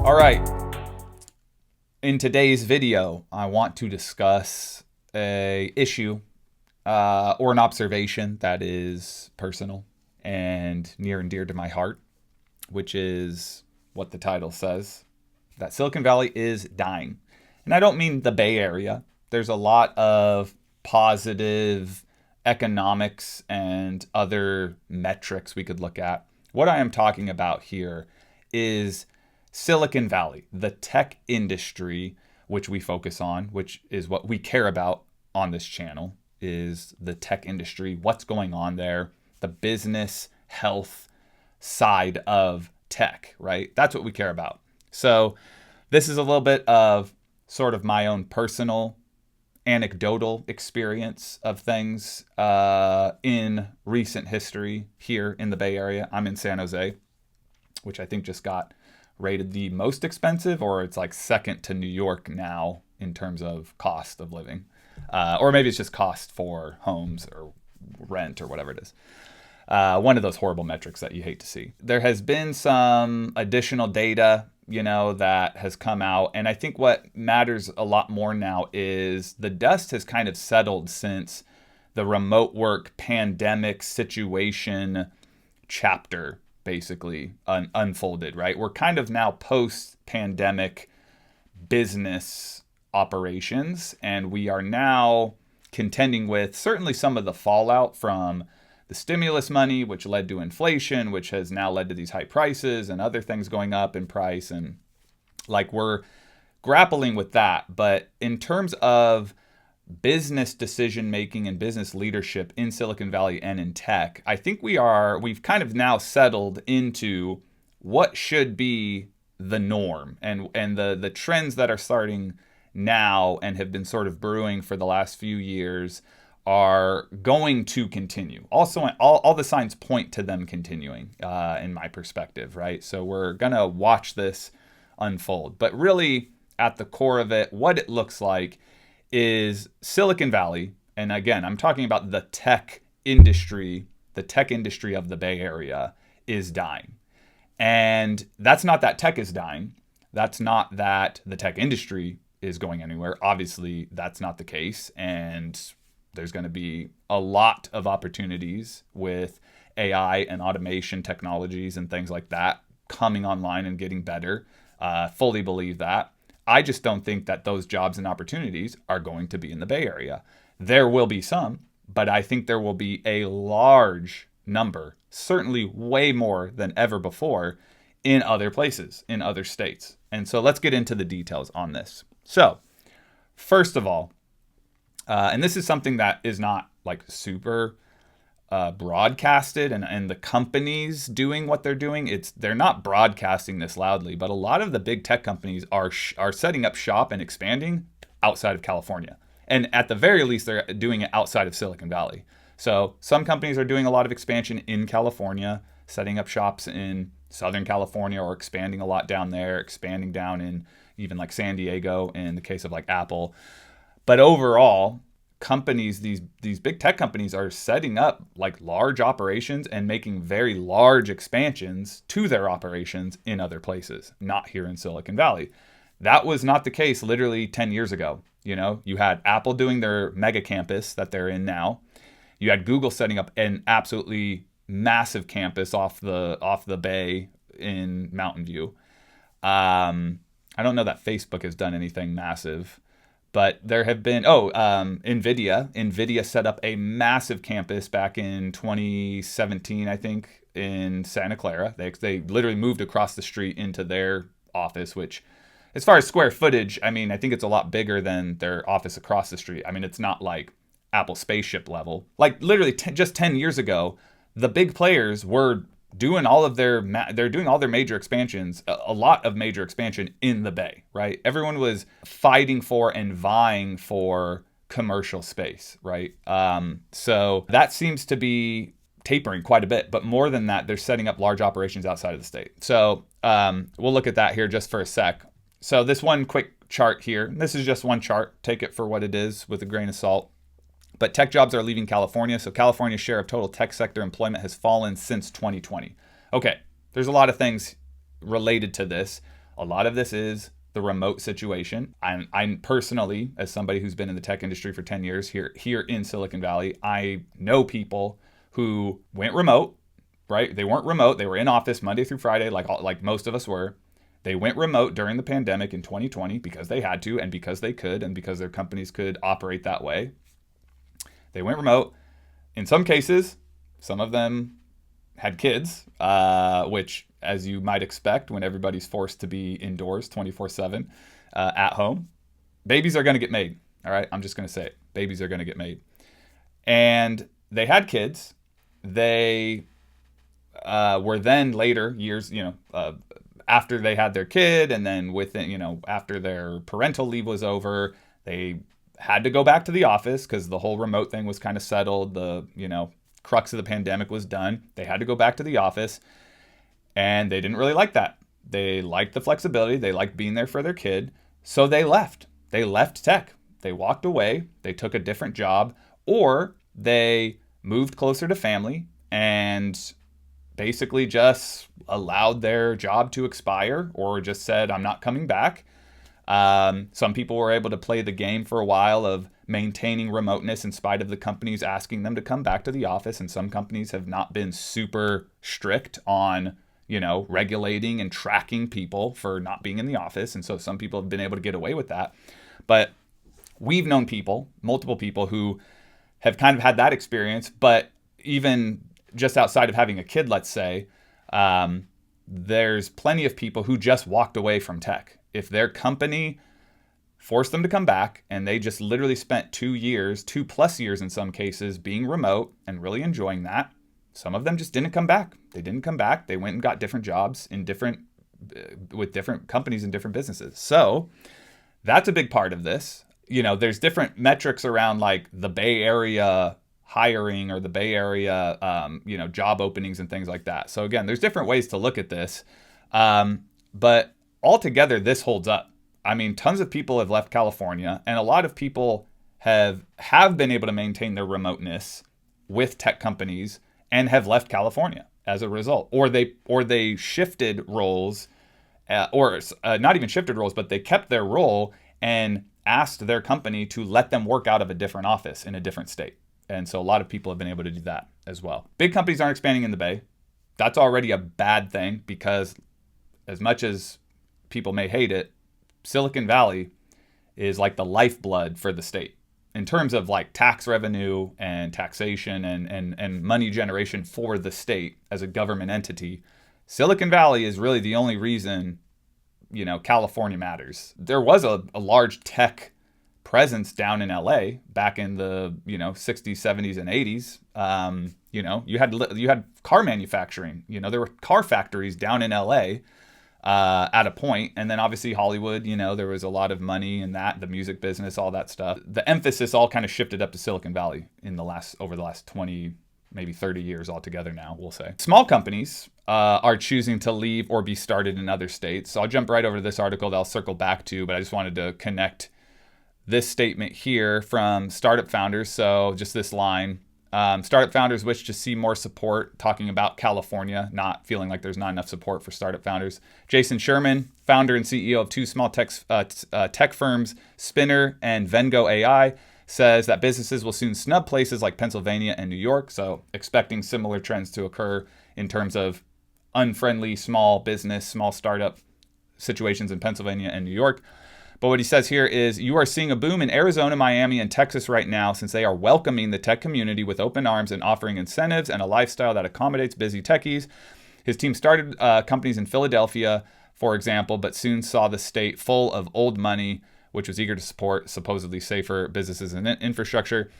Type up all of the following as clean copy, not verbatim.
All right, in today's video, I want to discuss a issue or an observation that is personal and near and dear to my heart, which is what the title says, that Silicon Valley is dying. And I don't mean the Bay Area. There's a lot of positive economics and other metrics we could look at. What I am talking about here is Silicon Valley, the tech industry, which we focus on, which is what we care about on this channel, is the tech industry, what's going on there, the business health side of tech, right? That's what we care about. So this is a little bit of sort of my own personal anecdotal experience of things in recent history here in the Bay Area. I'm in San Jose, which I think just got rated the most expensive, or it's like second to New York now in terms of cost of living. Or maybe it's just cost for homes or rent or whatever it is. One of those horrible metrics that you hate to see. There has been some additional data, that has come out. And I think what matters a lot more now is the dust has kind of settled since the remote work pandemic situation chapter basically unfolded, right? We're kind of now post-pandemic business operations, and we are now contending with certainly some of the fallout from the stimulus money, which led to inflation, which has now led to these high prices and other things going up in price. And we're grappling with that. But in terms of business decision making and business leadership in Silicon Valley and in tech, I think we've kind of now settled into what should be the norm, and the trends that are starting now and have been sort of brewing for the last few years are going to continue. Also, all the signs point to them continuing, in my perspective, right? So we're gonna watch this unfold. But really, at the core of it, what it looks like is Silicon Valley, and again, I'm talking about the tech industry of the Bay Area is dying. And that's not that tech is dying. That's not that the tech industry is going anywhere. Obviously, that's not the case. And there's going to be a lot of opportunities with AI and automation technologies and things like that coming online and getting better. Fully believe that. I just don't think that those jobs and opportunities are going to be in the Bay Area. There will be some, but I think there will be a large number, certainly way more than ever before, in other places, in other states. And so let's get into the details on this. So first of all, and this is something that is not super broadcasted, and the companies doing what they're doing, they're not broadcasting this loudly, but a lot of the big tech companies are setting up shop and expanding outside of California. And at the very least, they're doing it outside of Silicon Valley. So some companies are doing a lot of expansion in California, setting up shops in Southern California, or expanding a lot down there, expanding down in even San Diego in the case of Apple. But overall, companies, these big tech companies, are setting up large operations and making very large expansions to their operations in other places, not here in Silicon Valley. That was not the case literally 10 years ago. You had Apple doing their mega campus that they're in now. You had Google setting up an absolutely massive campus off the bay in Mountain View. I don't know that Facebook has done anything massive. But there have been, NVIDIA set up a massive campus back in 2017, I think, in Santa Clara. They literally moved across the street into their office, which, as far as square footage, I think it's a lot bigger than their office across the street. It's not like Apple spaceship level. Literally just 10 years ago, the big players were doing all their major expansions, a lot of major expansion in the Bay, right? Everyone was fighting for and vying for commercial space, right? So that seems to be tapering quite a bit, but more than that, they're setting up large operations outside of the state. So we'll look at that here just for a sec. So this one quick chart here, this is just one chart, take it for what it is with a grain of salt. But tech jobs are leaving California, so California's share of total tech sector employment has fallen since 2020. Okay, there's a lot of things related to this. A lot of this is the remote situation. I'm personally, as somebody who's been in the tech industry for 10 years here in Silicon Valley, I know people who went remote, right? They weren't remote. They were in office Monday through Friday, like most of us were. They went remote during the pandemic in 2020 because they had to and because they could and because their companies could operate that way. They went remote. In some cases, some of them had kids, which, as you might expect, when everybody's forced to be indoors 24/7 at home, babies are going to get made. All right, I'm just going to say it. Babies are going to get made. And they had kids. They were then later years, after they had their kid, and then within, after their parental leave was over, they had to go back to the office because the whole remote thing was kind of settled. The crux of the pandemic was done. They had to go back to the office, and they didn't really like that. They liked the flexibility. They liked being there for their kid. So they left. They left tech. They walked away. They took a different job, or they moved closer to family and basically just allowed their job to expire, or just said, I'm not coming back. Some people were able to play the game for a while of maintaining remoteness in spite of the companies asking them to come back to the office. And some companies have not been super strict on, regulating and tracking people for not being in the office. And so some people have been able to get away with that. But we've known people, multiple people, who have kind of had that experience. But even just outside of having a kid, let's say, there's plenty of people who just walked away from tech. If their company forced them to come back and they just literally spent 2+ years in some cases, being remote and really enjoying that, some of them just didn't come back. They didn't come back. They went and got different jobs with different companies and different businesses. So that's a big part of this. There's different metrics around like the Bay Area hiring or the Bay Area, job openings and things like that. So again, there's different ways to look at this. But altogether, this holds up. I mean, tons of people have left California, and a lot of people have been able to maintain their remoteness with tech companies and have left California as a result. Or they shifted roles, or not even shifted roles, but they kept their role and asked their company to let them work out of a different office in a different state. And so a lot of people have been able to do that as well. Big companies aren't expanding in the Bay. That's already a bad thing, because as much as people may hate it, Silicon Valley is like the lifeblood for the state in terms of like tax revenue and taxation and money generation for the state as a government entity. Silicon Valley is really the only reason, California matters. There was a large tech presence down in LA back in the 60s, 70s, and 80s. You had car manufacturing. There were car factories down in LA at a point, and then obviously Hollywood. There was a lot of money in that, the music business, all that stuff. The emphasis all kind of shifted up to Silicon Valley over the last 20, maybe 30 years altogether. Now we'll say small companies are choosing to leave or be started in other states. So I'll jump right over to this article that I'll circle back to, but I just wanted to connect this statement here from Startup Founders. So just this line, startup founders wish to see more support, talking about California, not feeling like there's not enough support for startup founders. Jason Sherman, founder and CEO of two small tech firms, Spinner and Vengo AI, says that businesses will soon snub places like Pennsylvania and New York. So expecting similar trends to occur in terms of unfriendly small business, small startup situations in Pennsylvania and New York. But what he says here is, you are seeing a boom in Arizona, Miami, and Texas right now, since they are welcoming the tech community with open arms and offering incentives and a lifestyle that accommodates busy techies. His team started companies in Philadelphia, for example, but soon saw the state full of old money, which was eager to support supposedly safer businesses and infrastructure.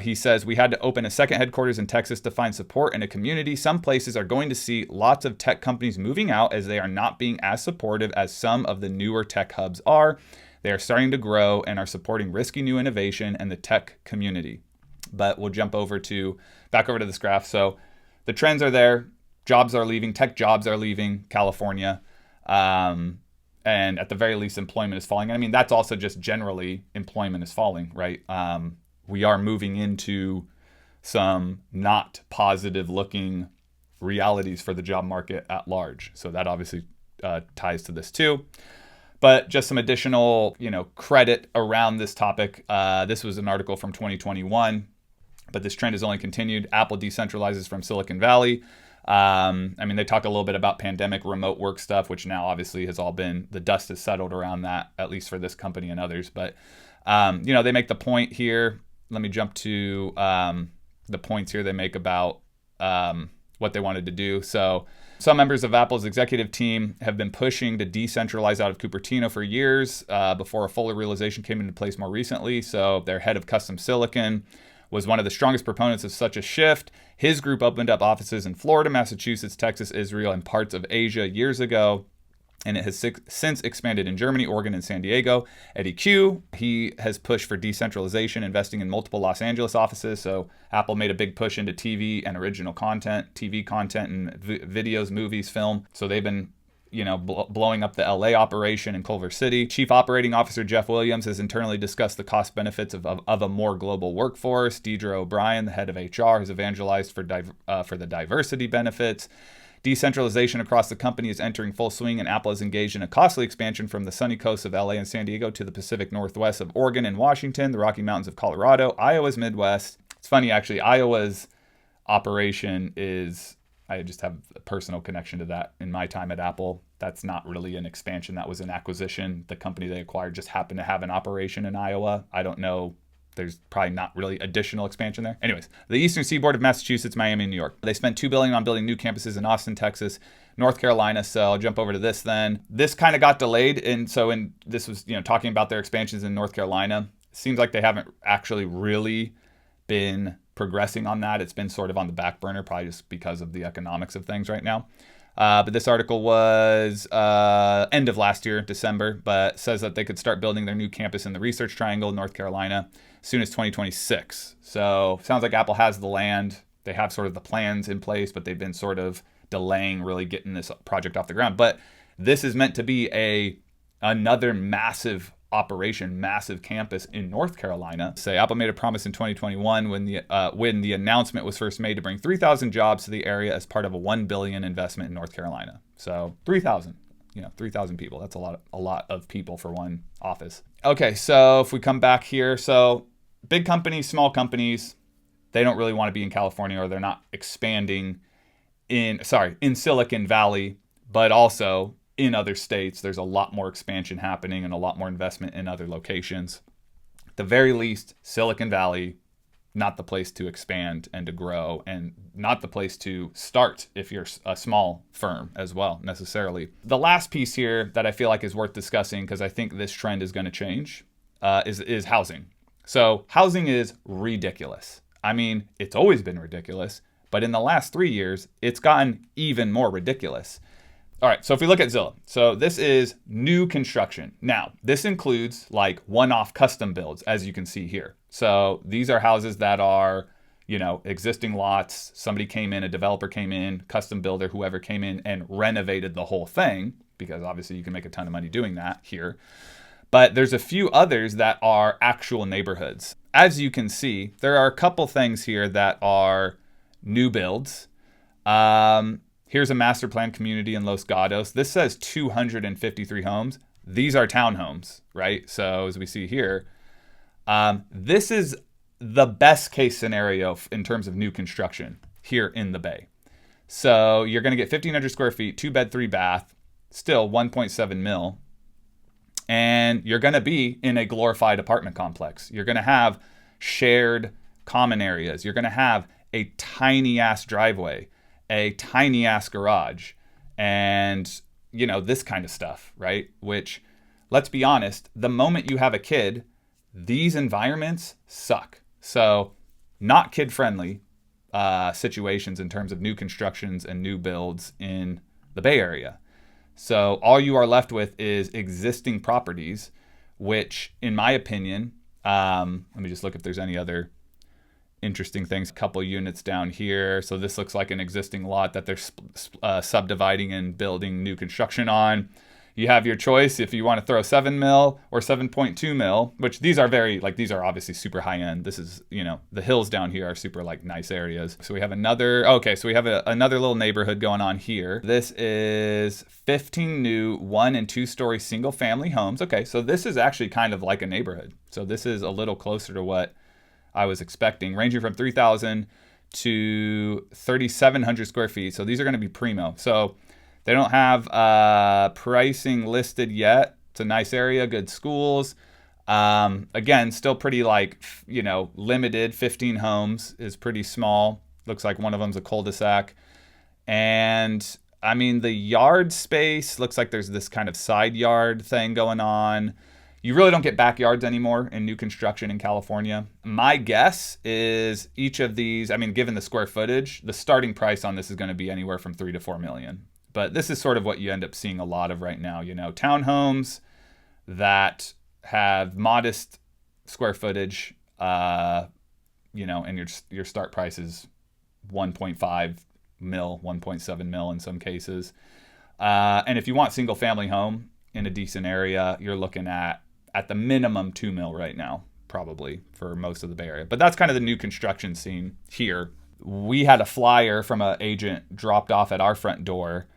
He says, we had to open a second headquarters in Texas to find support in a community. Some places are going to see lots of tech companies moving out as they are not being as supportive as some of the newer tech hubs are. They are starting to grow and are supporting risky new innovation and the tech community. But we'll jump back over to this graph. So the trends are there. Jobs are leaving. Tech jobs are leaving California. And at the very least, employment is falling. I mean, that's also just generally employment is falling, right? We are moving into some not positive looking realities for the job market at large. So that obviously ties to this too. But just some additional, credit around this topic. This was an article from 2021, but this trend has only continued. Apple decentralizes from Silicon Valley. They talk a little bit about pandemic remote work stuff, which now obviously has all been, the dust has settled around that, at least for this company and others. But, they make the point here. Let me jump to the points here they make about what they wanted to do. So some members of Apple's executive team have been pushing to decentralize out of Cupertino for years before a fuller realization came into place more recently. So their head of custom silicon was one of the strongest proponents of such a shift. His group opened up offices in Florida, Massachusetts, Texas, Israel, and parts of Asia years ago, and it has since expanded in Germany, Oregon, and San Diego. Eddie Q, he has pushed for decentralization, investing in multiple Los Angeles offices. So Apple made a big push into TV and original content, TV content and videos, movies, film. So they've been blowing up the LA operation in Culver City. Chief Operating Officer Jeff Williams has internally discussed the cost benefits of a more global workforce. Deidre O'Brien, the head of HR, has evangelized for the diversity benefits. Decentralization across the company is entering full swing, and Apple is engaged in a costly expansion from the sunny coasts of LA and San Diego to the Pacific Northwest of Oregon and Washington, the Rocky Mountains of Colorado, Iowa's Midwest. It's funny, actually, Iowa's operation is, I just have a personal connection to that in my time at Apple. That's not really an expansion. That was an acquisition. The company they acquired just happened to have an operation in Iowa. I don't know. There's probably not really additional expansion there. Anyways, the Eastern Seaboard of Massachusetts, Miami, and New York. They spent $2 billion on building new campuses in Austin, Texas, North Carolina. So I'll jump over to this then. This kind of got delayed. And so this was, talking about their expansions in North Carolina. It seems like they haven't actually really been progressing on that. It's been sort of on the back burner, probably just because of the economics of things right now. But this article was end of last year, December, but says that they could start building their new campus in the Research Triangle, North Carolina, as soon as 2026. So sounds like Apple has the land. They have sort of the plans in place, but they've been sort of delaying really getting this project off the ground. But this is meant to be another massive operation, massive campus in North Carolina. Apple made a promise in 2021 when the announcement was first made to bring 3,000 jobs to the area as part of a $1 billion investment in North Carolina. So 3,000, 3,000 people. That's a lot of people for one office. Okay, so if we come back here, so big companies, small companies, they don't really want to be in California, or they're not expanding in Silicon Valley, but also in other states. There's a lot more expansion happening and a lot more investment in other locations. At the very least, Silicon Valley, not the place to expand and to grow, and not the place to start if you're a small firm as well, necessarily. The last piece here that I feel like is worth discussing, because I think this trend is going to change, is housing. So housing is ridiculous. It's always been ridiculous, but in the last 3 years, it's gotten even more ridiculous. All right, so if we look at Zillow, so this is new construction. Now, this includes like one-off custom builds, as you can see here. So these are houses that are, existing lots. Somebody came in, a developer came in, custom builder, whoever came in and renovated the whole thing, because obviously you can make a ton of money doing that here. But there's a few others that are actual neighborhoods. As you can see, there are a couple things here that are new builds. Here's a master plan community in Los Gatos. This says 253 homes. These are townhomes, right? So as we see here, this is the best case scenario in terms of new construction here in the Bay. So you're going to get 1,500 square feet, 2-bed, 3-bath, still 1.7 mil. And you're going to be in a glorified apartment complex. You're going to have shared common areas. You're going to have a tiny ass driveway, a tiny ass garage, and this kind of stuff, right? Which, let's be honest, the moment you have a kid, these environments suck. So not kid-friendly situations in terms of new constructions and new builds in the Bay Area. So all you are left with is existing properties, which in my opinion, let me just look if there's any other interesting things. A couple units down here. So this looks like an existing lot that they're subdividing and building new construction on. You have your choice if you want to throw 7 mil or 7.2 mil, which these are these are obviously super high end. This is, the hills down here are super like nice areas. So we have another little neighborhood going on here. This is 15 new 1 and 2 story single family homes. Okay, so this is actually kind of like a neighborhood. So this is a little closer to what I was expecting, ranging from 3,000 to 3,700 square feet. So these are going to be primo. So they don't have pricing listed yet. It's a nice area, good schools. Again, still pretty limited. 15 homes is pretty small. Looks like one of them's a cul-de-sac. And I mean, the yard space looks like there's this kind of side yard thing going on. You really don't get backyards anymore in new construction in California. My guess is each of these, given the square footage, the starting price on this is going to be anywhere from 3 to 4 million. But this is sort of what you end up seeing a lot of right now. Townhomes that have modest square footage, and your start price is 1.5 mil, 1.7 mil in some cases. And if you want single family home in a decent area, you're looking at the minimum 2 mil right now, probably for most of the Bay Area. But that's kind of the new construction scene here. We had a flyer from an agent dropped off at our front door,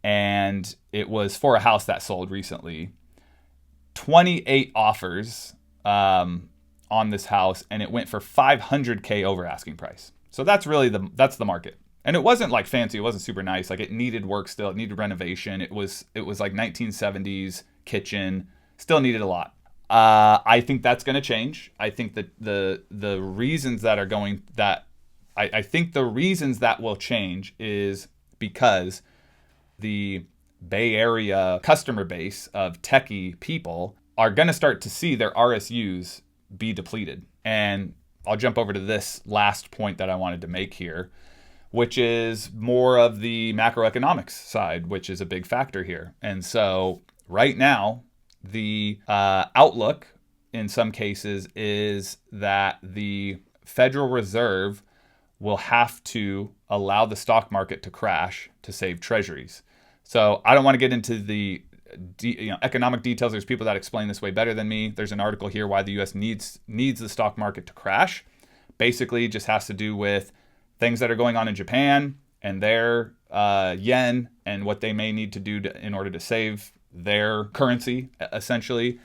and it was for a house that sold recently. 28 offers on this house, and it went for $500K over asking price. So that's really that's the market. And it wasn't like fancy, it wasn't super nice. Like, it needed work still, it needed renovation. It was like 1970s kitchen, still needed a lot. I think that's going to change. I think that the reasons that I think the reasons that will change is because the Bay Area customer base of techie people are going to start to see their RSUs be depleted. And I'll jump over to this last point that I wanted to make here, which is more of the macroeconomics side, which is a big factor here. And so right now, the outlook in some cases is that the Federal Reserve will have to allow the stock market to crash to save treasuries. So I don't want to get into the economic details. There's people that explain this way better than me. There's an article here why the U.S. needs the stock market to crash. Basically, just has to do with things that are going on in Japan and their yen and what they may need to do in order to save their currency, essentially,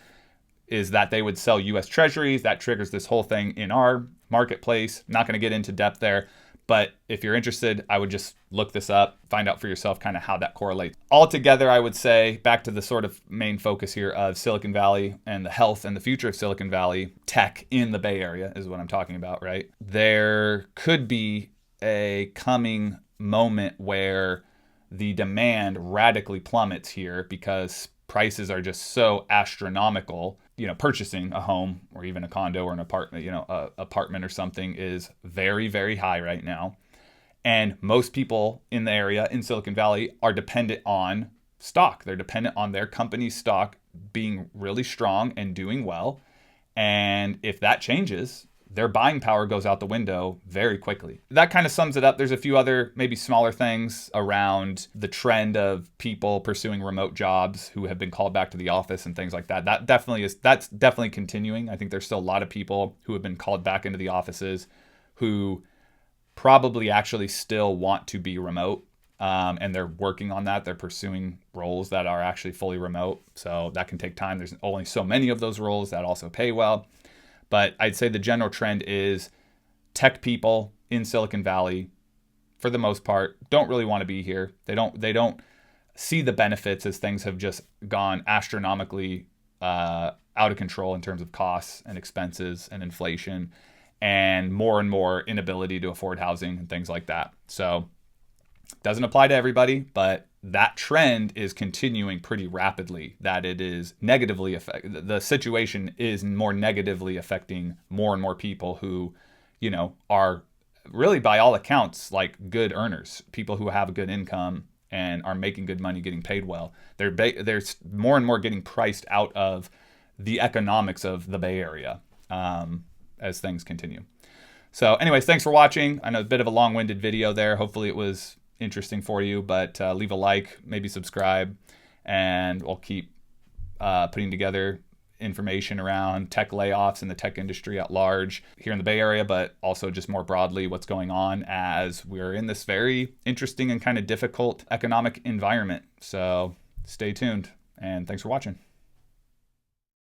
is that they would sell U.S. treasuries. That triggers this whole thing in our marketplace. Not going to get into depth there. But if you're interested, I would just look this up, find out for yourself kind of how that correlates. Altogether, I would say, back to the sort of main focus here of Silicon Valley and the health and the future of Silicon Valley, tech in the Bay Area is what I'm talking about, right? There could be a coming moment where the demand radically plummets here because prices are just so astronomical. Purchasing a home or even a condo or an apartment, apartment or something is very, very high right now. And most people in the area in Silicon Valley are dependent on stock. They're dependent on their company's stock being really strong and doing well. And if that changes, their buying power goes out the window very quickly. That kind of sums it up. There's a few other maybe smaller things around the trend of people pursuing remote jobs who have been called back to the office and things like that. That's definitely continuing. I think there's still a lot of people who have been called back into the offices who probably actually still want to be remote. And they're working on that. They're pursuing roles that are actually fully remote. So that can take time. There's only so many of those roles that also pay well. But I'd say the general trend is tech people in Silicon Valley, for the most part, don't really want to be here. They don't see the benefits as things have just gone astronomically out of control in terms of costs and expenses and inflation and more inability to afford housing and things like that. So it doesn't apply to everybody, but that trend is continuing pretty rapidly, that it is the situation is more negatively affecting more and more people who, are really by all accounts like good earners, people who have a good income and are making good money, getting paid well. There's more and more getting priced out of the economics of the Bay Area as things continue. So anyways, thanks for watching. I know it's a bit of a long-winded video there. Hopefully it was interesting for you, but leave a like, maybe subscribe, and we'll keep putting together information around tech layoffs and the tech industry at large here in the Bay Area, but also just more broadly what's going on as we're in this very interesting and kind of difficult economic environment. So stay tuned, and thanks for watching.